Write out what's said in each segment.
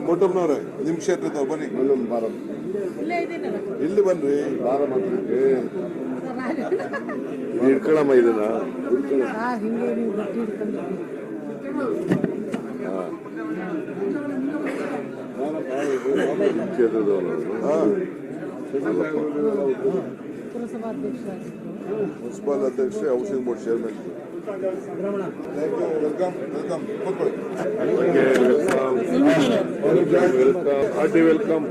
ಮೋಟಮ್ನವ್ರೆ ನಿಮ್ ಕ್ಷೇತ್ರದ ಬನ್ನಿ, ಇಲ್ಲಿ ಬನ್ರಿ. ಇಟ್ಕೊಳಮ್ಮ ಇದನ್ನ ಕ್ಷೇತ್ರದವರು ಮುನ್ಸಿಪಲ್ ಅಧ್ಯಕ್ಷ, housing board chairman. Welcome welcome hearty welcome.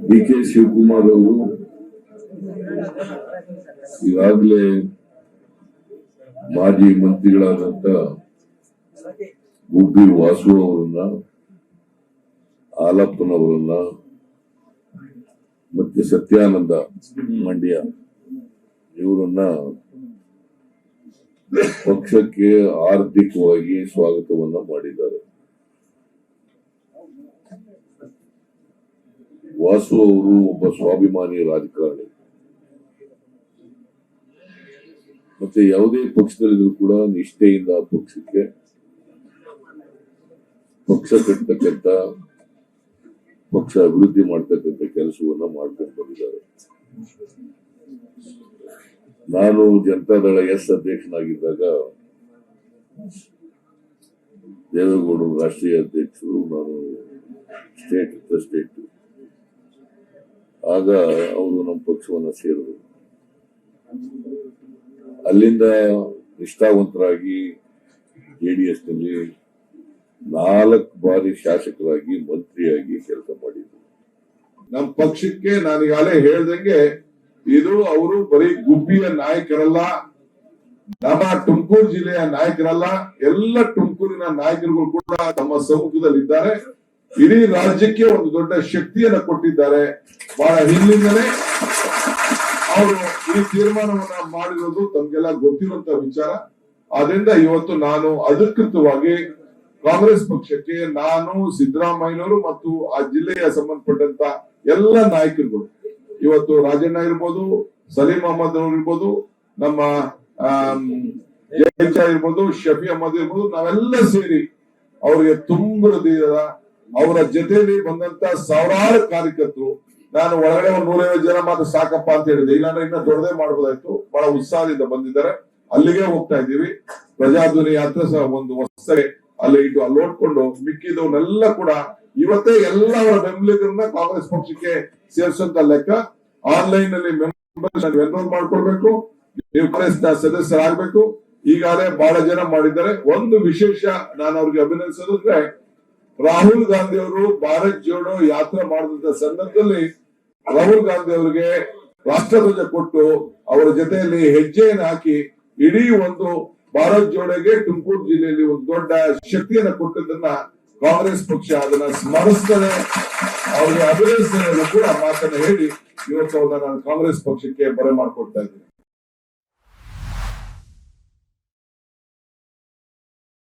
D K. Shivakumar ಅವರು ಈಗಾಗಲೇ ಮಾಜಿ ಮಂತ್ರಿಗಳಾದಂತ ಗುಬ್ಬಿ ವಾಸು ಅವರನ್ನ, ಆಲಪ್ಪನವರನ್ನ ಮತ್ತೆ ಸತ್ಯಾನಂದ ಮಂಡ್ಯ ಇವರನ್ನ ಪಕ್ಷಕ್ಕೆ ಆರ್ಥಿಕವಾಗಿ ಸ್ವಾಗತವನ್ನ ಮಾಡಿದ್ದಾರೆ. ವಾಸು ಅವರು ಒಬ್ಬ ಸ್ವಾಭಿಮಾನಿ ರಾಜಕಾರಣಿ. ಮತ್ತೆ ಯಾವುದೇ ಪಕ್ಷದಲ್ಲಿದ್ರು ಕೂಡ ನಿಷ್ಠೆಯಿಂದ ಪಕ್ಷಕ್ಕೆ ಪಕ್ಷ ಕಟ್ಟತಕ್ಕಂತ, ಪಕ್ಷ ಅಭಿವೃದ್ಧಿ ಮಾಡ್ತಕ್ಕಂಥ ಕೆಲಸವನ್ನ ಮಾಡ್ಕೊಂಡು ಬಂದಿದ್ದಾರೆ. ನಾನು ಜನತಾದಳ ಎಸ್ ಅಧ್ಯಕ್ಷನಾಗಿದ್ದಾಗ ದೇವೇಗೌಡರು ರಾಷ್ಟ್ರೀಯ ಅಧ್ಯಕ್ಷರು, ನಾನು ಸ್ಟೇಟ್. ಆಗ ಅವರು ನಮ್ಮ ಪಕ್ಷವನ್ನ ಸೇರಿದರು. ಅಲ್ಲಿಂದ ನಿಷ್ಠಾವಂತರಾಗಿ JDS ನಲ್ಲಿ 4 ಬಾರಿ ಶಾಸಕರಾಗಿ, ಮಂತ್ರಿಯಾಗಿ ಕೆಲಸ ಮಾಡಿದ್ರು. ನಮ್ಮ ಪಕ್ಷಕ್ಕೆ ನಾನೀಗಾಗಲೇ ಹೇಳ್ದಂಗೆ ಇದು ಅವರು ಬರೀ ಗುಬ್ಬಿಯ ನಾಯಕರಲ್ಲ, ನಮ್ಮ ತುಮಕೂರು ಜಿಲ್ಲೆಯ ನಾಯಕರಲ್ಲ, ಎಲ್ಲ ತುಮಕೂರಿನ ನಾಯಕರುಗಳು ಕೂಡ ನಮ್ಮ ಸಮ್ಮುಖದಲ್ಲಿದ್ದಾರೆ. ಇಡೀ ರಾಜ್ಯಕ್ಕೆ ಒಂದು ದೊಡ್ಡ ಶಕ್ತಿಯನ್ನ ಕೊಟ್ಟಿದ್ದಾರೆ. ಬಹಳ ಹಿಂದಿನಿಂದಲೇ ಅವರು ಈ ತೀರ್ಮಾನವನ್ನ ಮಾಡಿರೋದು ತಮ್ಗೆಲ್ಲ ಗೊತ್ತಿರುವಂತ ವಿಚಾರ. ಆದ್ರಿಂದ ಇವತ್ತು ನಾನು ಅಧಿಕೃತವಾಗಿ ಕಾಂಗ್ರೆಸ್ ಪಕ್ಷಕ್ಕೆ, ನಾನು, ಸಿದ್ದರಾಮಯ್ಯನವರು ಮತ್ತು ಆ ಜಿಲ್ಲೆಯ ಸಂಬಂಧಪಟ್ಟಂತ ಎಲ್ಲ ನಾಯಕರುಗಳು, ಇವತ್ತು ರಾಜಣ್ಣ ಇರ್ಬೋದು, ಸಲೀಂ ಅಹಮದ್ ಅವರು ಇರ್ಬೋದು, ನಮ್ಮ ಜಯಚಾ ಇರ್ಬೋದು, ಶಫಿ ಅಹಮದ್ ಇರ್ಬೋದು, ನಾವೆಲ್ಲ ಸೇರಿ ಅವರಿಗೆ ತುಂಬಿದ ಅವರ ಜೊತೆಯಲ್ಲಿ ಬಂದಂತ ಸಾವಿರಾರು ಕಾರ್ಯಕರ್ತರು. ನಾನು ಒಳಗಡೆ ಒಂದು 150 ಜನ ಮಾತ್ರ ಸಾಕಪ್ಪ ಅಂತ ಹೇಳಿದೆ, ಇಲ್ಲಾಂದ್ರೆ ಇನ್ನ ದೊಡ್ಡದೇ ಮಾಡಬಹುದಾಯ್ತು. ಬಹಳ ಉತ್ಸಾಹದಿಂದ ಬಂದಿದ್ದಾರೆ. ಅಲ್ಲಿಗೆ ಹೋಗ್ತಾ ಇದ್ದೀವಿ. ಪ್ರಜಾಧ್ವನಿ ಯಾತ್ರೆ ಸಹ ಒಂದು ಹೊಸಗೆ ಅಲ್ಲಿ ಇಟ್ಟು ಅಲ್ಲಿ ನೋಡ್ಕೊಂಡು ಮಿಕ್ಕಿದವನ್ನೆಲ್ಲ ಕೂಡ ಇವತ್ತೇ ಎಲ್ಲ ಅವರ ಬೆಂಬಲಿಗರನ್ನ ಕಾಂಗ್ರೆಸ್ ಪಕ್ಷಕ್ಕೆ ಸೇರಿಸುವಂತ ಲೆಕ್ಕ. ಆನ್ಲೈನ್ ನಲ್ಲಿ ಮೆಂಬರ್ಸ್ ಎನ್ರೋಲ್ ಮಾಡ್ಕೊಳ್ಬೇಕು, ನೀವು ಕಾಂಗ್ರೆಸ್ ಸದಸ್ಯರಾಗಬೇಕು. ಈಗಾಗಲೇ ಬಹಳ ಜನ ಮಾಡಿದ್ದಾರೆ. ಒಂದು ವಿಶೇಷ ನಾನು ಅವ್ರಿಗೆ ಅಭಿನಂದಿಸೋದು ಅಂದ್ರೆ, ರಾಹುಲ್ ಗಾಂಧಿ ಅವರು ಭಾರತ್ ಜೋಡೋ ಯಾತ್ರೆ ಮಾಡಿದಂತ ಸಂದರ್ಭದಲ್ಲಿ ರಾಹುಲ್ ಗಾಂಧಿ ಅವರಿಗೆ ರಾಷ್ಟ್ರಧ್ವಜ ಕೊಟ್ಟು ಅವರ ಜೊತೆಯಲ್ಲಿ ಹೆಜ್ಜೆಯನ್ನು ಹಾಕಿ ಇಡೀ ಒಂದು ಭಾರತ್ ಜೋಡೋಗೆ ತುಮಕೂರು ಜಿಲ್ಲೆಯಲ್ಲಿ ಒಂದು ದೊಡ್ಡ ಶಕ್ತಿಯನ್ನ ಕೊಟ್ಟದನ್ನ ಕಾಂಗ್ರೆಸ್ ಪಕ್ಷ ಅದನ್ನ ಸ್ಮರಿಸ್ತದೆ, ಅವರಿಗೆ ಅಭಿನಂದನೆ ಕೂಡ ಮಾತನ್ನ ಹೇಳಿ ಇವತ್ತು ಅವ್ರನ್ನ ನಾನು ಕಾಂಗ್ರೆಸ್ ಪಕ್ಷಕ್ಕೆ ಬರೆ ಮಾಡ್ಕೊಡ್ತಾ ಇದ್ದೀನಿ.